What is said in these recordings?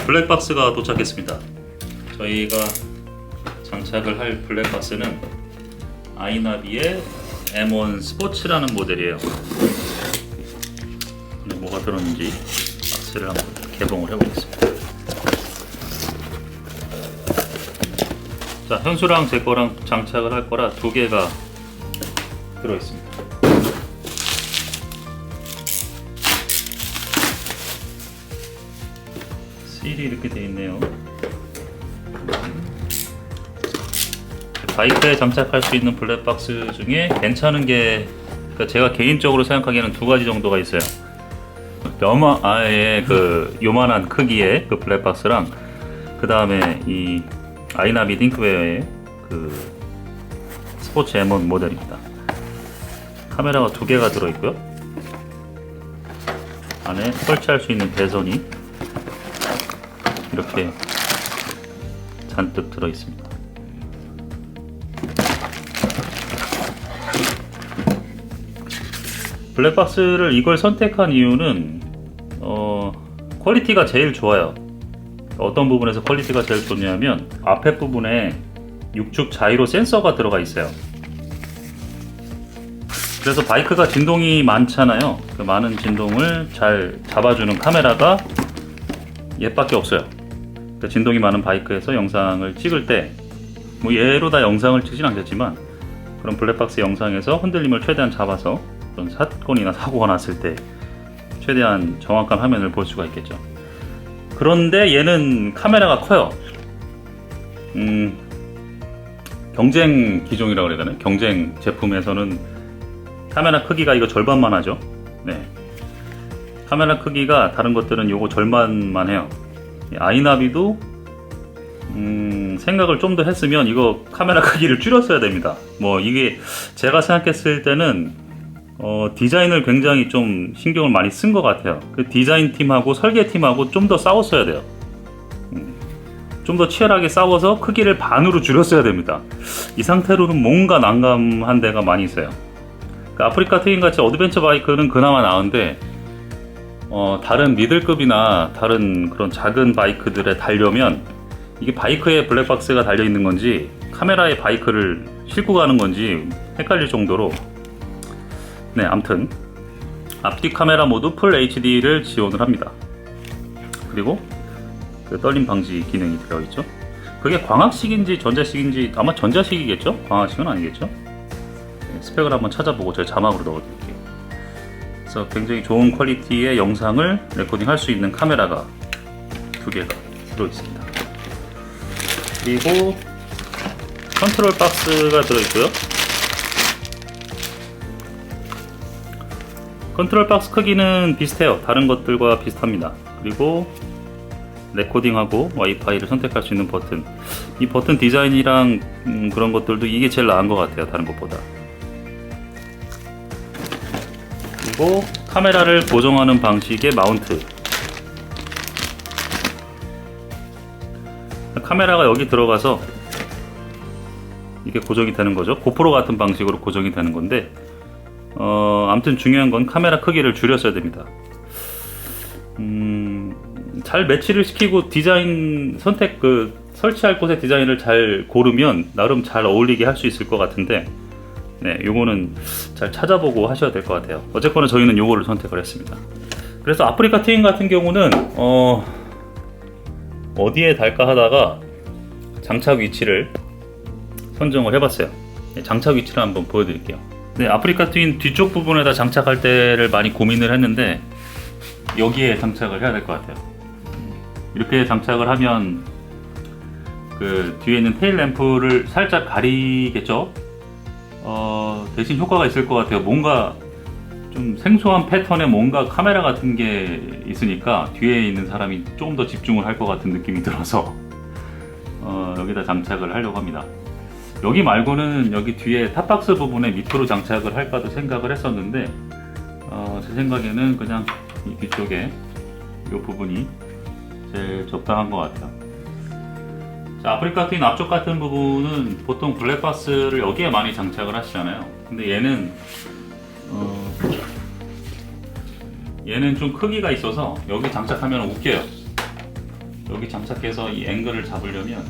블랙박스가 도착했습니다. 저희가 장착을 할 블랙박스는 아이나비의 M1 스포츠라는 모델이에요. 뭐가 들었는지 박스를 한번 개봉을 해보겠습니다. 자, 현수랑 제 거랑 장착을 할 거라 두 개가 들어있습니다. 실이 이렇게 되어 있네요. 바이크에 장착할 수 있는 블랙박스 중에 괜찮은 게, 그러니까 제가 개인적으로 생각하기에는 두 가지 정도가 있어요. 아예 그 요만한 크기의 그 블랙박스랑, 그 다음에 이 아이나비 딩크웨어의 그 스포츠 M1 모델입니다. 카메라가 두 개가 들어있고요. 안에 설치할 수 있는 배선이 이렇게 잔뜩 들어있습니다. 블랙박스를 이걸 선택한 이유는 퀄리티가 제일 좋아요. 어떤 부분에서 퀄리티가 제일 좋냐면 앞에 부분에 6축 자이로 센서가 들어가 있어요. 그래서 바이크가 진동이 많잖아요. 그 많은 진동을 잘 잡아주는 카메라가 얘밖에 없어요. 그러니까 진동이 많은 바이크에서 영상을 찍을 때, 뭐 얘로 다 영상을 찍진 않겠지만 그런 블랙박스 영상에서 흔들림을 최대한 잡아서 어떤 사건이나 사고가 났을 때 최대한 정확한 화면을 볼 수가 있겠죠. 그런데 얘는 카메라가 커요. 경쟁 기종이라고 그래야 되나? 경쟁 제품에서는 카메라 크기가 이거 절반만 하죠. 네. 카메라 크기가 다른 것들은 요거 절반만 해요. 아이나비도 생각을 좀 더 했으면 이거 카메라 크기를 줄였어야 됩니다. 뭐 이게 제가 생각했을 때는 디자인을 굉장히 좀 신경을 많이 쓴 것 같아요. 그 디자인 팀하고 설계 팀하고 좀 더 싸웠어야 돼요. 좀 더 치열하게 싸워서 크기를 반으로 줄였어야 됩니다. 이 상태로는 뭔가 난감한 데가 많이 있어요. 그 아프리카 트윈 같이 어드벤처 바이크는 그나마 나은데 다른 미들급이나 다른 그런 작은 바이크들에 달려면 이게 바이크에 블랙박스가 달려 있는 건지 카메라에 바이크를 싣고 가는 건지 헷갈릴 정도로, 네, 암튼 앞뒤 카메라 모두 풀 HD를 지원을 합니다. 그리고 그 떨림 방지 기능이 들어있죠. 그게 광학식인지 전자식인지, 아마 전자식이겠죠? 광학식은 아니겠죠? 네, 스펙을 한번 찾아보고 제가 자막으로 넣어드릴게요. 그래서 굉장히 좋은 퀄리티의 영상을 레코딩 할 수 있는 카메라가 두 개가 들어있습니다. 그리고 컨트롤 박스가 들어있고요. 컨트롤 박스 크기는 비슷해요. 다른 것들과 비슷합니다. 그리고 레코딩하고 와이파이를 선택할 수 있는 버튼, 이 버튼 디자인이랑 그런 것들도 이게 제일 나은 것 같아요, 다른 것보다. 그리고 카메라를 고정하는 방식의 마운트, 카메라가 여기 들어가서 이게 고정이 되는 거죠. 고프로 같은 방식으로 고정이 되는 건데, 아무튼 중요한 건 카메라 크기를 줄였어야 됩니다. 잘 매치를 시키고 디자인 선택, 설치할 곳의 디자인을 잘 고르면 나름 잘 어울리게 할 수 있을 것 같은데, 네, 요거는 잘 찾아보고 하셔야 될 것 같아요. 어쨌거나 저희는 요거를 선택을 했습니다. 그래서 아프리카 트윈 같은 경우는 어디에 달까 하다가 장착 위치를 선정을 해봤어요. 네, 장착 위치를 한번 보여드릴게요. 네, 아프리카 트윈 뒤쪽 부분에다 장착할 때를 많이 고민을 했는데 여기에 장착을 해야 될 것 같아요. 이렇게 장착을 하면 그 뒤에 있는 테일 램프를 살짝 가리겠죠? 대신 효과가 있을 것 같아요. 뭔가 좀 생소한 패턴의 뭔가 카메라 같은 게 있으니까 뒤에 있는 사람이 조금 더 집중을 할 것 같은 느낌이 들어서 여기다 장착을 하려고 합니다. 여기 말고는 여기 뒤에 탑박스 부분에 밑으로 장착을 할까도 생각을 했었는데 제 생각에는 그냥 이 뒤쪽에 이 부분이 제일 적당한 것 같아요. 자, 아프리카 트윈 앞쪽 같은 부분은 보통 블랙박스를 여기에 많이 장착을 하시잖아요. 근데 얘는 좀 크기가 있어서 여기 장착하면 웃겨요. 여기 장착해서 이 앵글을 잡으려면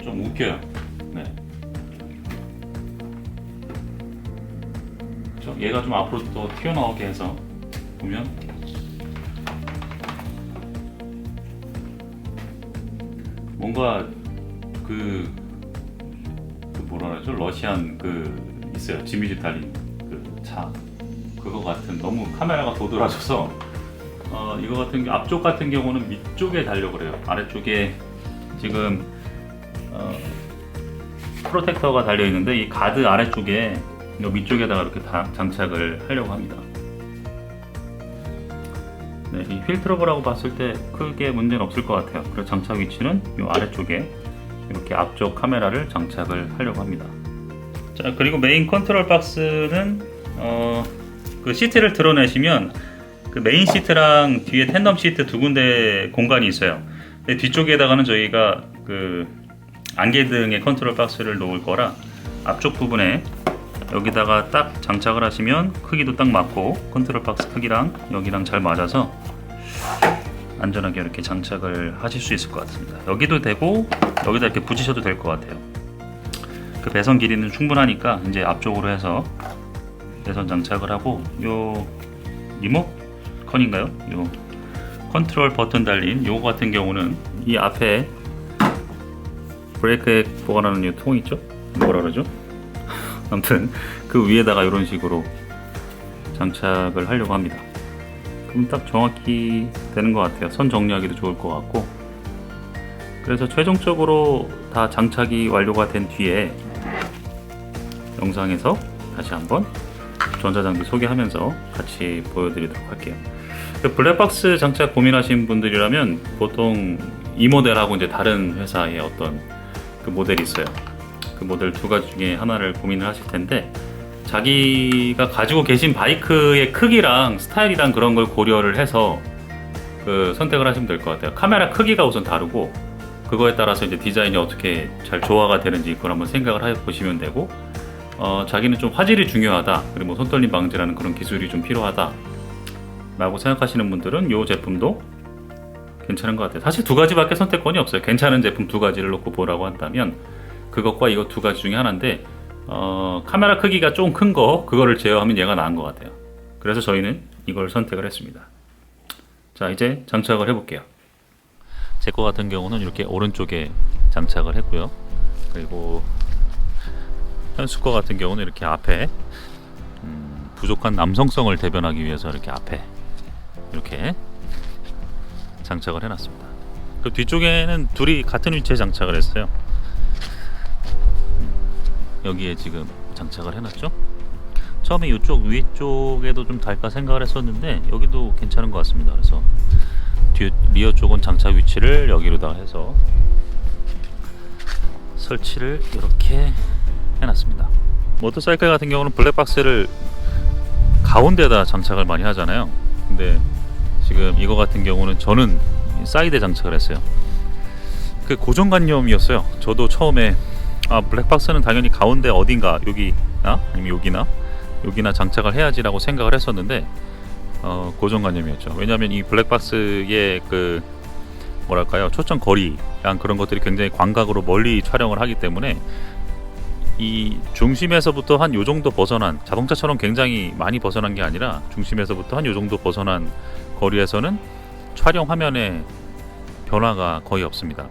좀 웃겨요. 네. 얘가 좀 앞으로 더 튀어나오게 해서 보면 뭔가 그 뭐라 그러죠? 러시안 있어요. 지미지 달린 차 그거 같은, 너무 카메라가 도드라져서 이거 같은 앞쪽 같은 경우는 밑쪽에 달려 그래요. 아래쪽에 지금 프로텍터가 달려 있는데 이 가드 아래쪽에 이 밑쪽에다가 이렇게 장착을 하려고 합니다. 네, 이 필트러버라고 봤을 때 크게 문제는 없을 것 같아요. 그래서 장착 위치는 이 아래쪽에 이렇게 앞쪽 카메라를 장착을 하려고 합니다. 자, 그리고 메인 컨트롤 박스는 그 시트를 드러내시면 그 메인 시트랑 뒤에 텐덤 시트 두 군데 공간이 있어요. 근데 뒤쪽에다가는 저희가 그 안개등의 컨트롤 박스를 놓을 거라 앞쪽 부분에 여기다가 딱 장착을 하시면 크기도 딱 맞고 컨트롤 박스 크기랑 여기랑 잘 맞아서 안전하게 이렇게 장착을 하실 수 있을 것 같습니다. 여기도 되고 여기다 이렇게 붙이셔도 될 것 같아요. 그 배선 길이는 충분하니까 이제 앞쪽으로 해서 배선 장착을 하고 요 리모컨인가요? 요 컨트롤 버튼 달린 요거 같은 경우는 이 앞에 브레이크에 보관하는 이 통 있죠? 뭐라 그러죠? 아무튼 그 위에다가 이런 식으로 장착을 하려고 합니다. 그럼 딱 정확히 되는 것 같아요. 선 정리하기도 좋을 것 같고. 그래서 최종적으로 다 장착이 완료가 된 뒤에 영상에서 다시 한번 전자장비 소개하면서 같이 보여드리도록 할게요. 블랙박스 장착 고민하신 분들이라면 보통 이 모델하고 이제 다른 회사의 어떤 그 모델이 있어요. 그 모델 두 가지 중에 하나를 고민을 하실 텐데, 자기가 가지고 계신 바이크의 크기랑 스타일이랑 그런 걸 고려를 해서 그 선택을 하시면 될 것 같아요. 카메라 크기가 우선 다르고 그거에 따라서 이제 디자인이 어떻게 잘 조화가 되는지 그걸 한번 생각을 해보시면 되고, 자기는 좀 화질이 중요하다, 그리고 뭐 손떨림 방지라는 그런 기술이 좀 필요하다 라고 생각하시는 분들은 이 제품도 괜찮은 것 같아요. 사실 두 가지밖에 선택권이 없어요. 괜찮은 제품 두 가지를 놓고 보라고 한다면 그것과 이거 두 가지 중에 하나인데, 카메라 크기가 좀 큰 거 그거를 제어하면 얘가 나은 것 같아요. 그래서 저희는 이걸 선택을 했습니다. 자, 이제 장착을 해볼게요. 제 거 같은 경우는 이렇게 오른쪽에 장착을 했고요. 그리고 현수 거 같은 경우는 이렇게 앞에 부족한 남성성을 대변하기 위해서 이렇게 앞에 이렇게 장착을 해놨습니다. 그 뒤쪽에는 둘이 같은 위치에 장착을 했어요. 여기에 지금 장착을 해놨죠. 처음에 이쪽 위쪽에도 좀 달까 생각을 했었는데 여기도 괜찮은 것 같습니다. 그래서 리어 쪽은 장착 위치를 여기로다 해서 설치를 이렇게 해놨습니다. 모터사이클 같은 경우는 블랙박스를 가운데다 장착을 많이 하잖아요. 근데 지금 이거 같은 경우는 저는 사이드에 장착을 했어요. 그 고정관념이었어요. 저도 처음에 블랙박스는 당연히 가운데 어딘가, 여기나 아니면 여기나 장착을 해야지 라고 생각을 했었는데 고정관념이었죠. 왜냐하면 이 블랙박스의 그 뭐랄까요, 초점 거리랑 그런 것들이 굉장히 광각으로 멀리 촬영을 하기 때문에 이 중심에서부터 한 요정도 벗어난, 자동차처럼 굉장히 많이 벗어난 게 아니라 중심에서부터 한 요정도 벗어난 거리에서는 촬영 화면에 변화가 거의 없습니다.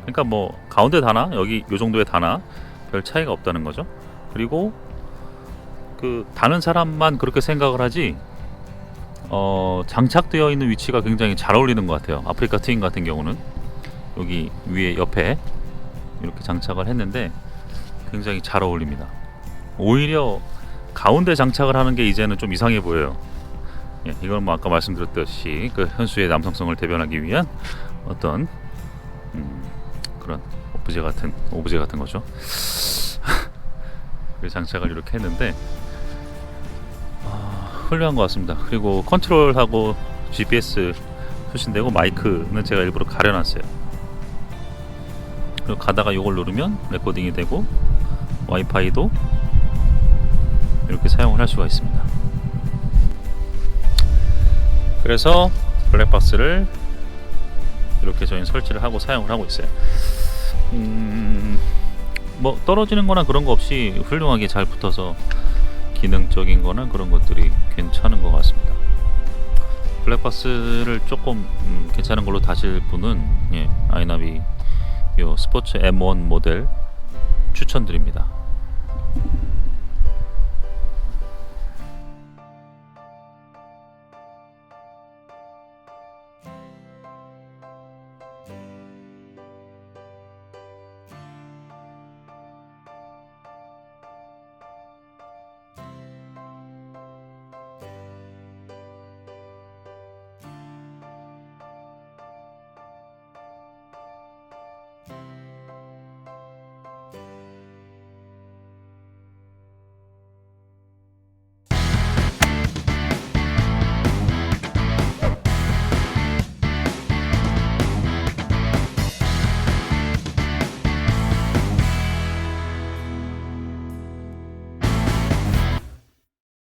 그러니까 뭐 가운데 다나 여기 요정도에 다나 별 차이가 없다는 거죠. 그리고 그 다는 사람만 그렇게 생각을 하지 장착되어 있는 위치가 굉장히 잘 어울리는 것 같아요. 아프리카 트윈 같은 경우는 여기 위에 옆에 이렇게 장착을 했는데 굉장히 잘 어울립니다. 오히려 가운데 장착을 하는 게 이제는 좀 이상해 보여요. 예, 이건 뭐 아까 말씀드렸듯이 그 현수의 남성성을 대변하기 위한 어떤 그런 오브제 같은 거죠. 그래서 장착을 이렇게 했는데 훌륭한 것 같습니다. 그리고 컨트롤하고 GPS 수신되고 마이크는 제가 일부러 가려놨어요. 그리고 가다가 이걸 누르면 레코딩이 되고 와이파이도 이렇게 사용을 할 수가 있습니다. 그래서 블랙박스를 이렇게 저희는 설치를 하고 사용을 하고 있어요. 뭐 떨어지는 거나 그런 거 없이 훌륭하게 잘 붙어서 기능적인 거나 그런 것들이 괜찮은 것 같습니다. 블랙박스를 조금 괜찮은 걸로 다실 분은 아이나비 요 스포츠 M1 모델 추천드립니다.